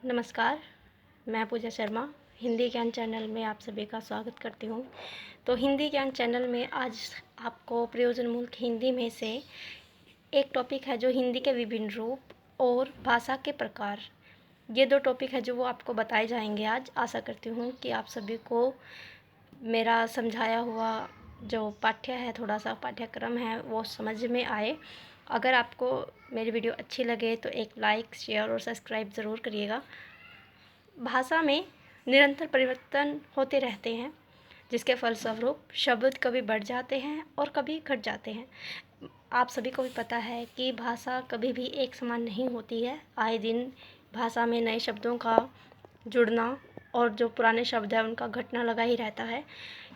नमस्कार, मैं पूजा शर्मा हिंदी ज्ञान चैनल में आप सभी का स्वागत करती हूँ। तो हिंदी ज्ञान चैनल में आज आपको प्रयोजनमूलक हिंदी में से एक टॉपिक है जो हिंदी के विभिन्न रूप और भाषा के प्रकार, ये दो टॉपिक है जो वो आपको बताए जाएंगे आज। आशा करती हूँ कि आप सभी को मेरा समझाया हुआ जो पाठ्य है, थोड़ा सा पाठ्यक्रम है, वो समझ में आए। अगर आपको मेरी वीडियो अच्छी लगे तो एक लाइक, शेयर और सब्सक्राइब ज़रूर करिएगा। भाषा में निरंतर परिवर्तन होते रहते हैं, जिसके फलस्वरूप शब्द कभी बढ़ जाते हैं और कभी घट जाते हैं। आप सभी को भी पता है कि भाषा कभी भी एक समान नहीं होती है। आए दिन भाषा में नए शब्दों का जुड़ना और जो पुराने शब्द हैं उनका घटना लगा ही रहता है।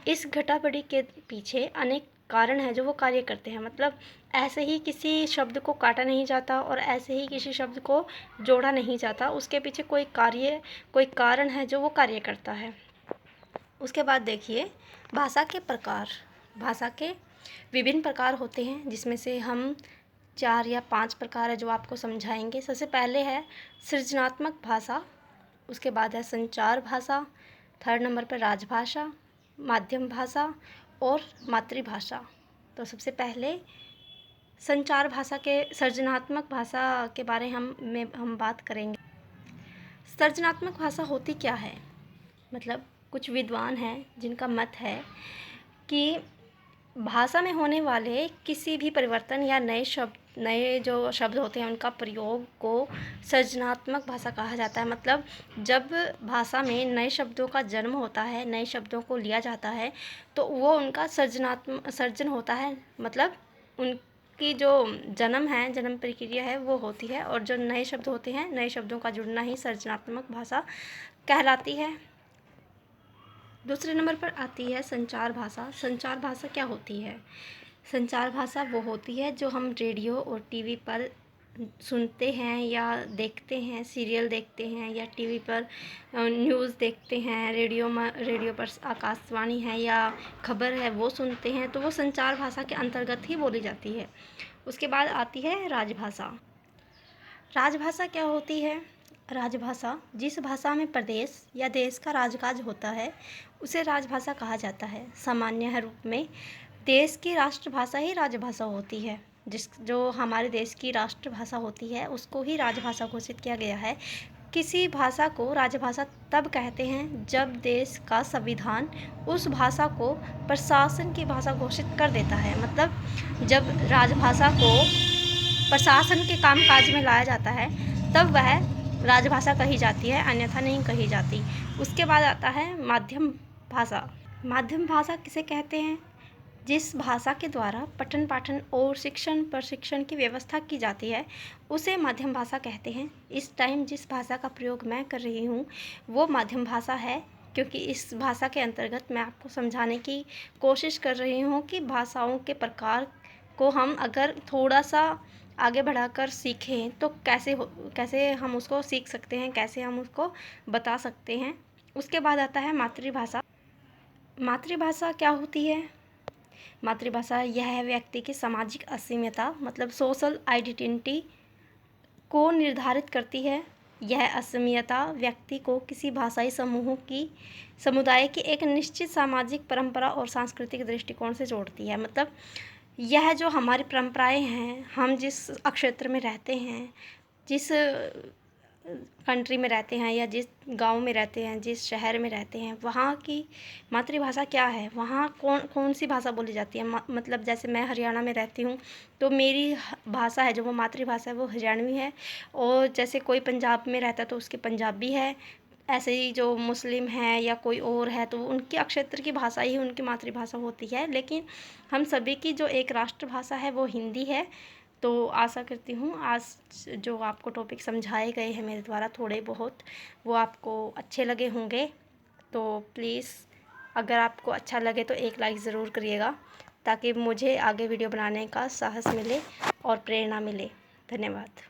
इस घटाबढ़ी के पीछे अनेक कारण हैं जो वो कार्य करते हैं। मतलब ऐसे ही किसी शब्द को काटा नहीं जाता और ऐसे ही किसी शब्द को जोड़ा नहीं जाता, उसके पीछे कोई कारण है जो वो कार्य करता है। उसके बाद देखिए भाषा के प्रकार। भाषा के विभिन्न प्रकार होते हैं, जिसमें से हम 4 या 5 प्रकार है जो आपको समझाएंगे। सबसे पहले है सृजनात्मक भाषा, उसके बाद है संचार भाषा, थर्ड नंबर पर राजभाषा, माध्यम भाषा और मातृभाषा। तो सबसे पहले संचार भाषा के सृजनात्मक भाषा के बारे हम बात करेंगे। सृजनात्मक भाषा होती क्या है? मतलब कुछ विद्वान हैं जिनका मत है कि भाषा में होने वाले किसी भी परिवर्तन या नए जो शब्द होते हैं उनका प्रयोग को सृजनात्मक भाषा कहा जाता है। मतलब जब भाषा में नए शब्दों का जन्म होता है, नए शब्दों को लिया जाता है, तो वो उनका सर्जन होता है। मतलब उनकी जो जन्म प्रक्रिया है वो होती है, और जो नए शब्द होते हैं, नए शब्दों का जुड़ना ही सृजनात्मक भाषा कहलाती है। दूसरे नंबर पर आती है संचार भाषा। संचार भाषा क्या होती है? संचार भाषा वो होती है जो हम रेडियो और टीवी पर सुनते हैं या देखते हैं, सीरियल देखते हैं या टीवी पर न्यूज़ देखते हैं, रेडियो पर आकाशवाणी है या खबर है वो सुनते हैं, तो वो संचार भाषा के अंतर्गत ही बोली जाती है। उसके बाद आती है राजभाषा। राजभाषा क्या होती है? राजभाषा जिस भाषा में प्रदेश या देश का राजकाज होता है उसे राजभाषा कहा जाता है। सामान्य रूप में देश की राष्ट्रभाषा ही राजभाषा होती है। जो हमारे देश की राष्ट्रभाषा होती है उसको ही राजभाषा घोषित किया गया है। किसी भाषा को राजभाषा तब कहते हैं जब देश का संविधान उस भाषा को प्रशासन की भाषा घोषित कर देता है। मतलब जब राजभाषा को प्रशासन के कामकाज में लाया जाता है तब वह राजभाषा कही जाती है, अन्यथा नहीं कही जाती। उसके बाद आता है माध्यम भाषा। माध्यम भाषा किसे कहते हैं? जिस भाषा के द्वारा पठन पाठन और शिक्षण प्रशिक्षण की व्यवस्था की जाती है उसे माध्यम भाषा कहते हैं। इस टाइम जिस भाषा का प्रयोग मैं कर रही हूँ वो माध्यम भाषा है, क्योंकि इस भाषा के अंतर्गत मैं आपको समझाने की कोशिश कर रही हूँ कि भाषाओं के प्रकार को हम अगर थोड़ा सा आगे बढ़ाकर सीखें तो कैसे हम उसको सीख सकते हैं, कैसे हम उसको बता सकते हैं। उसके बाद आता है मातृभाषा। मातृभाषा क्या होती है? मातृभाषा यह है व्यक्ति की सामाजिक अस्मिता, मतलब सोशल आइडेंटिटी को निर्धारित करती है। यह अस्मिता व्यक्ति को किसी भाषाई समुदाय की एक निश्चित सामाजिक परंपरा और सांस्कृतिक दृष्टिकोण से जोड़ती है। मतलब यह जो हमारी परंपराएं हैं, हम जिस क्षेत्र में रहते हैं, जिस कंट्री में रहते हैं या जिस गांव में रहते हैं, जिस शहर में रहते हैं, वहाँ की मातृभाषा क्या है, वहाँ कौन सी भाषा बोली जाती है। मतलब जैसे मैं हरियाणा में रहती हूँ तो मेरी भाषा है जो वो मातृभाषा है वो हरियाणवी है, और जैसे कोई पंजाब में रहता है तो उसकी पंजाबी है। ऐसे ही जो मुस्लिम है या कोई और है तो उनके क्षेत्र की भाषा ही उनकी मातृभाषा होती है। लेकिन हम सभी की जो एक राष्ट्रभाषा है वो हिंदी है। तो आशा करती हूँ आज जो आपको टॉपिक समझाए गए हैं मेरे द्वारा थोड़े बहुत, वो आपको अच्छे लगे होंगे। तो प्लीज़ अगर आपको अच्छा लगे तो एक लाइक ज़रूर करिएगा, ताकि मुझे आगे वीडियो बनाने का साहस मिले और प्रेरणा मिले। धन्यवाद।